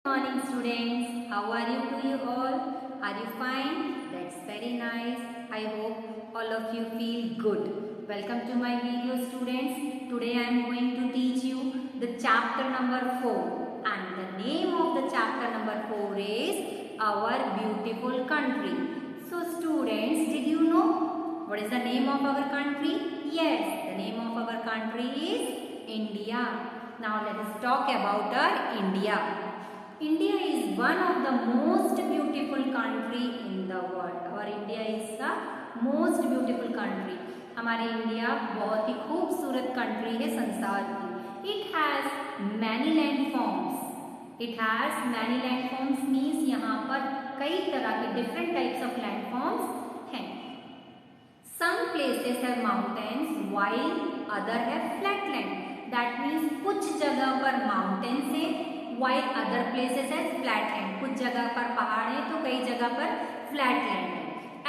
Morning students, how are you all? Are you fine? That's very nice. I hope all of you feel good. Welcome to my video students. Today I am going to teach you the chapter number 4 and the name of the chapter number 4 is Our Beautiful Country. So students, did you know what is the name of our country? Yes, the name of our country is India. Now let us talk about our India. India is one of the most beautiful country in the world. Our India is the most beautiful country. हमारे India बहुत ही खूबसूरत country है संसार की. It has many landforms. It has many landforms means यहाँ पर कई तरह के different types of landforms हैं. Some places have mountains while other have flatland. That means कुछ जगह पर mountains है while other places has flatland. कुछ जगह पर पहाड़ है तो कई जगह पर flatland है.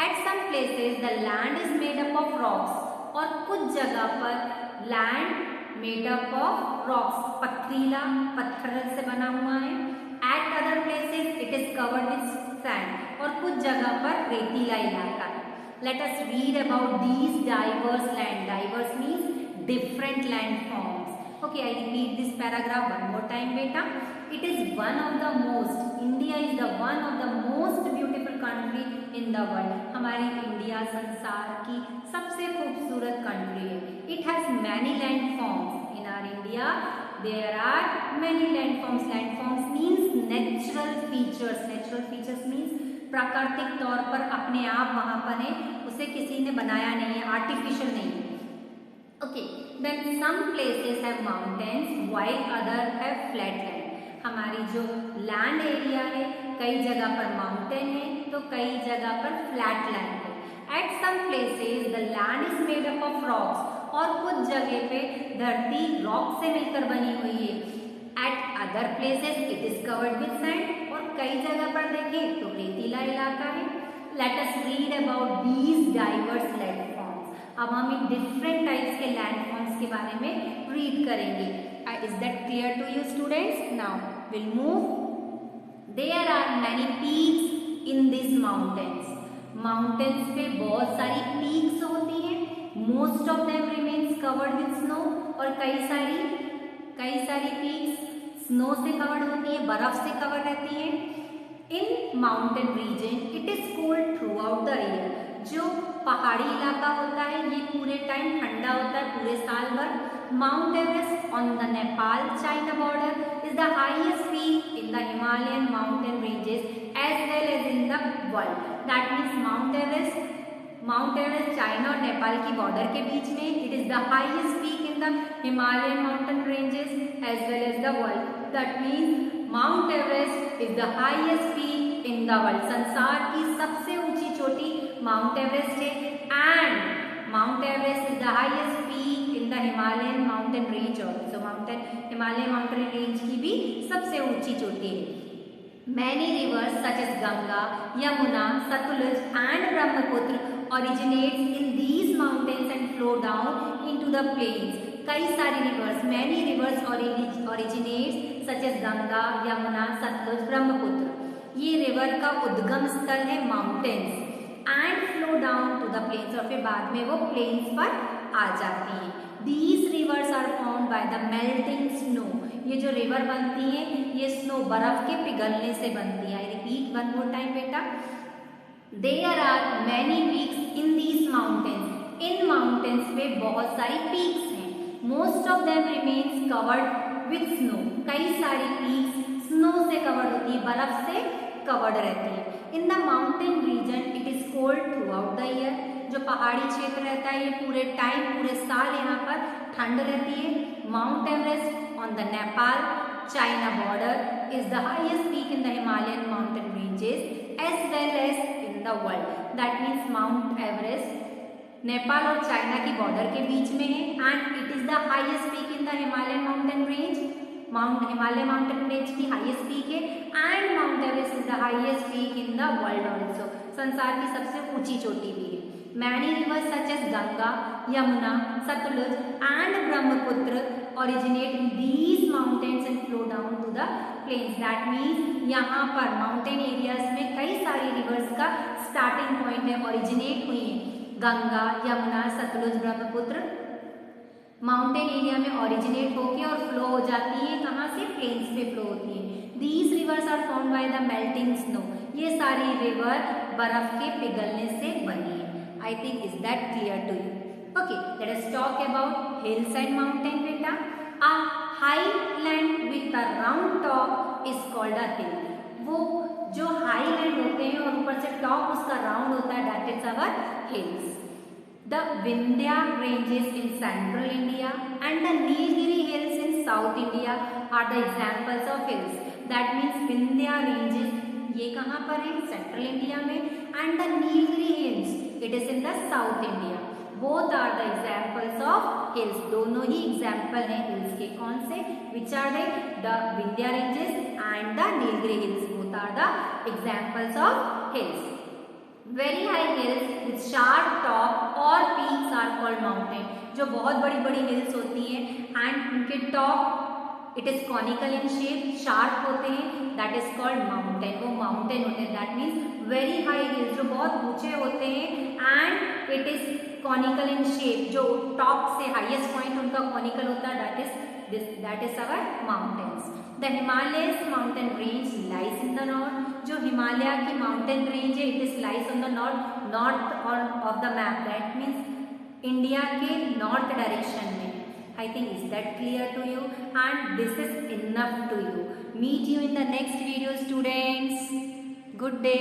At some places the land is made up of rocks. और कुछ जगह पर land made up of rocks. पथरीला पत्थर से बना हुआ है. At other places it is covered with sand. और कुछ जगह पर रेतीला इलाका है. Let us read about these diverse land. Diverse means different landforms. Okay, I repeat this paragraph one more time, beta. It is one of the most. India is the one of the most beautiful country in the world. हमारी India संसार की सबसे खूबसूरत country है. It has many landforms. In our India, there are many landforms. Landforms means natural features. Natural features means प्राकृतिक तौर पर अपने आप वहाँ पर है, उसे किसी ने बनाया नहीं है, आर्टिफिशियल नहीं है. Okay, then some places have mountains while other have flatland. हमारी जो लैंड एरिया है कई जगह पर माउंटेन है तो कई जगह पर फ्लैट लैंड है. At some places the land is made up of rocks. और कुछ जगह पे धरती रॉक से मिलकर बनी हुई है. At other places it is covered with sand. और कई जगह पर देखें तो रेतीला इलाका है. Let us read about these diverse landforms. अब हम इन डिफरेंट टाइप्स के लैंडफॉर्म्स के बारे में रीड करेंगे. Is that clear to you students? Now we'll move. There are many peaks in these mountains. Mountains पे बहुत सारी peaks होती हैं. Most of them remains covered with snow. और कई सारी peaks snow से covered होती हैं, बर्फ से covered रहती हैं. In mountain region it is cold throughout the year. जो पहाड़ी इलाका होता है ये पूरे टाइम ठंडा होता है पूरे साल भर. Mount Everest on the Nepal-China border is the highest peak in the Himalayan mountain ranges as well as in the world. That means Mount Everest China और नेपाल की बॉर्डर के बीच में. It is the highest peak in the Himalayan mountain ranges as well as the world. That means Mount Everest is the highest peak in the world. संसार की सबसे ऊंची चोटी Mount Everest है. And Mount Everest is the highest peak in the Himalayan mountain range also. Himalaya mountain range की भी सबसे ऊंची चोटी है. Many rivers such as Ganga, Yamuna, Sutlej and Brahmaputra originates in these mountains and flow down into the plains. कई सारी rivers, many rivers originates such as Ganga, Yamuna, Sutlej, Brahmaputra. ये river का उद्गम स्थल है mountains and flow down to the plains. और फिर बाद में वो प्लेन्स पर आ जाती है. These rivers are formed by the melting snow. ये जो रिवर बनती है ये स्नो बर्फ के पिघलने से बनती है. I repeat one more time बेटा. There are many peaks in these mountains. In mountains पे बहुत सारी peaks हैं. Most of them remains covered with snow. कई सारी peaks snow से covered होती है, बर्फ से covered रहती है. In the mountain region it is cold throughout the year. जो पहाड़ी क्षेत्र रहता है ये पूरे टाइम पूरे साल यहाँ पर ठंड रहती है. Mount Everest on the Nepal-China border is the highest peak in the Himalayan mountain ranges as well as in the world. That means Mount Everest Nepal और चाइना की बॉर्डर के बीच में है and it is the highest peak in the Himalayan mountain range. Himalaya mountain range की highest peak है and Mount Everest is the highest peak in the world also. संसार की सबसे ऊंची चोटी भी है. Many rivers such as Ganga, Yamuna, Satluj and Brahmaputra originate in these mountains and flow down to the plains. That means यहाँ पर mountain areas में कई सारी rivers का starting point है, originate हुई है. गंगा, यमुना, सतलुज, ब्रह्मपुत्र माउंटेन एरिया में ओरिजिनेट होके और फ्लो हो जाती है. कहाँ से? प्लेन्स पे फ्लो होती है. These rivers are formed by the melting snow. ये सारी रिवर बर्फ के पिघलने से बनी है. I think is that clear to you? Okay, let us talk about hills and mountain बेटा. A high land with a round top is called a hill. वो जो हाई लैंड होते हैं और ऊपर से टॉप उसका राउंड होता है, that is our hills. The Vindhya ranges in central India and the Nilgiri hills in south India are the examples of hills. That means Vindhya ranges ये कहाँ पर है? सेंट्रल इंडिया में. and the Nilgiri hills it is in the south India. both are the examples of hills. दोनों ही example हैं hills के. कौन से? which are they? the Vindhya ranges and the Nilgiri hills. both are the examples of hills. Very high hills with sharp top or peaks are called mountain. जो बहुत बड़ी बड़ी hills होती हैं and उनके top it is conical in shape, sharp होते हैं, that is called mountain. वो mountain होते हैं. That means very high hills जो बहुत ऊंचे होते हैं and it is conical in shape. जो top से highest point उनका conical होता है, that is our mountains. The Himalayas mountain range lies in the north. जो हिमालय की माउंटेन रेंज है, it is lies on the north of the map. That means India के north direction में. I think is that clear to you? And this is enough to you. Meet you in the next video students. Good day.